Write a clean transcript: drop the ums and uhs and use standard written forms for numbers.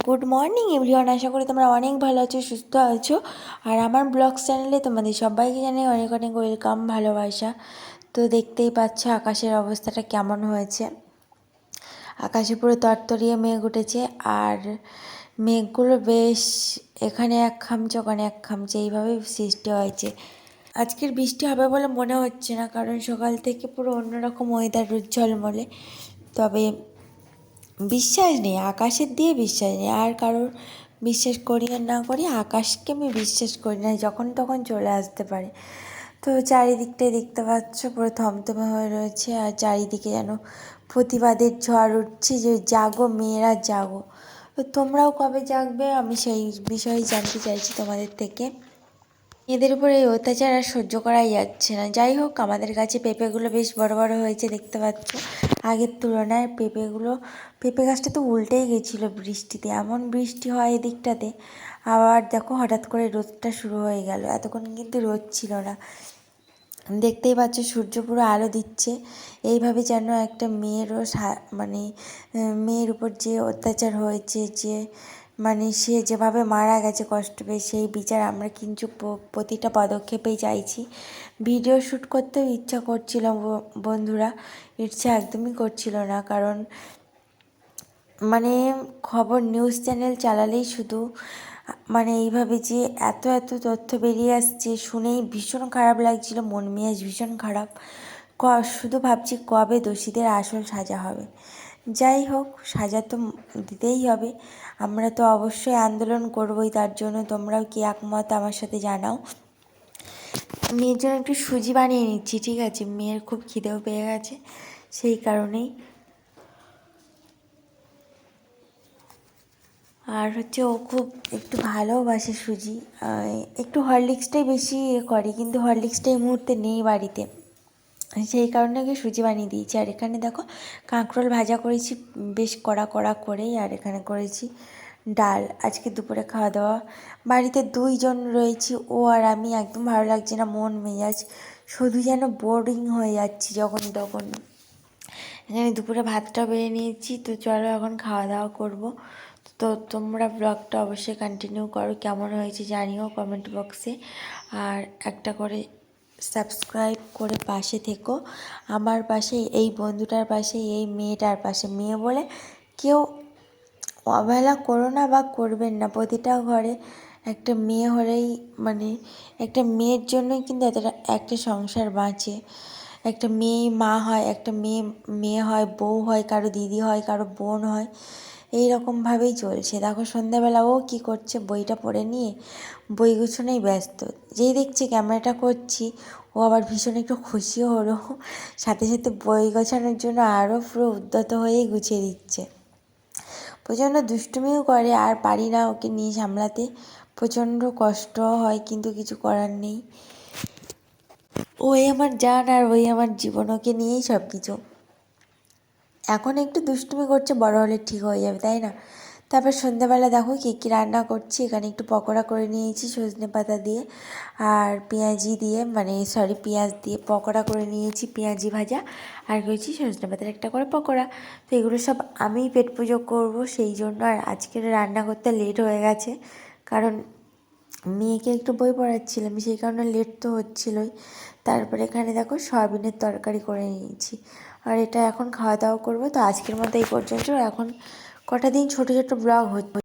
Good morning everyone, আশা করি তোমরা অনেক ভালো আছো, সুস্থ আছো। আর আমার ব্লগস চ্যানেলে তোমাদের সবাইকে জানাই অনেক অনেক ওয়েলকাম, ভালোবাসা। তো দেখতেই পাচ্ছ আকাশের অবস্থাটা কেমন হয়েছে। আকাশে পুরো তরতরিয়ে মেঘ উঠেছে, আর মেঘগুলো বেশ এখানে এক খামছে ওখানে এক খামছে, এইভাবেই সৃষ্টি হয়েছে। আজকের বৃষ্টি হবে বলে মনে হচ্ছে না, কারণ সকাল থেকে পুরো অন্যরকম ওয়েদার ঝলমলে। তবে বিশ্বাস নেই, আকাশের দিয়ে বিশ্বাস নেই, আর কারোর বিশ্বাস করি আর না করি, আকাশকে আমি বিশ্বাস করি না, যখন তখন চলে আসতে পারে। তো চারিদিকটাই দেখতে পাচ্ছ পুরো থমথমে হয়ে রয়েছে, আর চারিদিকে যেন প্রতিবাদের ঝড় উঠছে যে জাগো মেয়েরা জাগো। তো তোমরাও কবে জাগবে, আমি সেই বিষয়ে জানতে চাইছি তোমাদের থেকে। এদের উপরে এই অত্যাচার আর সহ্য করাই যাচ্ছে না। যাই হোক, আমাদের কাছে পেঁপেগুলো বেশ বড় বড় হয়েছে দেখতে পাচ্ছ। আগের তুলনায় পেঁপে গাছটা তো উল্টেই গেছিলো বৃষ্টিতে, এমন বৃষ্টি হয় এদিকটাতে। আবার দেখো হঠাৎ করে রোদটা শুরু হয়ে গেল, এতক্ষণ কিন্তু রোদ ছিল না। দেখতেই পাচ্ছ সূর্য পুরো আলো দিচ্ছে। এইভাবে যেন একটা মেয়েরও মেয়ের উপর যে অত্যাচার হয়েছে, যে সে যেভাবে মারা গেছে কষ্ট পেয়ে, সেই বিচার আমরা কিন্তু প্রতিটা পদক্ষেপেই চাইছি। ভিডিও শ্যুট করতেও ইচ্ছা করছিল বন্ধুরা, ইচ্ছা একদমই করছিল না, কারণ খবর নিউজ চ্যানেল চালালেই শুধু এইভাবে যে এত এত তথ্য বেরিয়ে আসছে শুনেই ভীষণ খারাপ লাগছিল, মন মেজাজ ভীষণ খারাপ। শুধু ভাবছি কবে দোষীদের আসল সাজা হবে। যাই হোক, সাজা তো দিতেই হবে, আমরা তো অবশ্যই আন্দোলন করবই তার জন্য। তোমরাও কি একমত আমার সাথে জানাও। মেয়ের জন্য একটু সুজি বানিয়ে নিচ্ছি, ঠিক আছে? মেয়ের খুব খিদেও পেয়ে গেছে, সেই কারণেই। আর হচ্ছে ও খুব একটু ভালোবাসে সুজি, একটু হরলিক্সটাই বেশি করে, কিন্তু হরলিক্সটা এই মুহূর্তে নেই বাড়িতে, সেই কারণে ওকে সুজি বানিয়ে দিয়েছি। আর এখানে দেখো কাঁকরোল ভাজা করেছি বেশ কড়া কড়া করেই, আর এখানে করেছি ডাল। আজকে দুপুরে খাওয়া দাওয়া, বাড়িতে 2 জন রয়েছি, ও আর আমি। একদম ভালো লাগছে না, মন মেজাজ শুধু যেন বোরিং হয়ে যাচ্ছি যখন তখন। এখানে দুপুরে ভাতটা বেড়ে নিয়েছি, তো চলো এখন খাওয়া দাওয়া করবো। তো তোমরা ব্লগটা অবশ্যই কন্টিনিউ করো, কেমন হয়েছে জানিও কমেন্ট বক্সে। আর একটা করে সাবস্ক্রাইব করে পাশে থেকো, আমার পাশে, এই বন্ধুটার পাশে, এই মেয়েটার পাশে। মেয়ে বলে কেউ অবহেলা করো না বা করবেন না, প্রতিটা ঘরে একটা মেয়ে হলেই একটা মেয়ের জন্যই কিন্তু এতটা একটা সংসার বাঁচে। একটা মেয়ে মা হয়, একটা মেয়ে হয় বউ হয়, কারো দিদি হয়, কারো বোন হয়, এই রকমভাবেই চলছে। দেখো সন্ধ্যাবেলা ও কী করছে, বইটা পড়ে নিয়ে বই গুছানোই ব্যস্ত। যেই দেখছি ক্যামেরাটা করছি, ও আবার ভীষণ একটু খুশিও হলো, সাথে সাথে বই গোছানোর জন্য আরও পুরো উদ্যত হয়েই গুছিয়ে দিচ্ছে। প্রচণ্ড দুষ্টুমিও করে, আর পারি না ওকে নিয়ে সামলাতে, প্রচণ্ড কষ্ট হয়, কিন্তু কিছু করার নেই। ওই আমার জান আর ওই আমার জীবন, ওকে নিয়েই সব কিছু। এখন একটু দুষ্টুমি করছে, বড় হলে ঠিক হয়ে যাবে, তাই না? তারপর সন্ধ্যাবেলা দেখো কী রান্না করছি। এখানে একটু পকোড়া করে নিয়েছি সজনে পাতা দিয়ে আর পেঁয়াজি দিয়ে, পেঁয়াজ দিয়ে পকোড়া করে নিয়েছি, পেঁয়াজি ভাজা, আর করেছি সজনে পাতার একটা করে পকোড়া। তো এগুলো সব আমিই পেট পুজো করবো, সেই জন্য। আর আজকের রান্না করতে লেট হয়ে গেছে, কারণ মেয়েকে একটু বই পড়াচ্ছিলাম, সেই কারণে লেট তো হচ্ছিলোই। তারপরে এখানে দেখো সয়াবিনের তরকারি করে নিয়েছি, আর এটা এখন খাওয়া দাওয়া করবো। তো আজকের মতো এই পর্যন্ত। এখন কটা দিন ছোটো ছোটো ব্লগ হচ্ছে।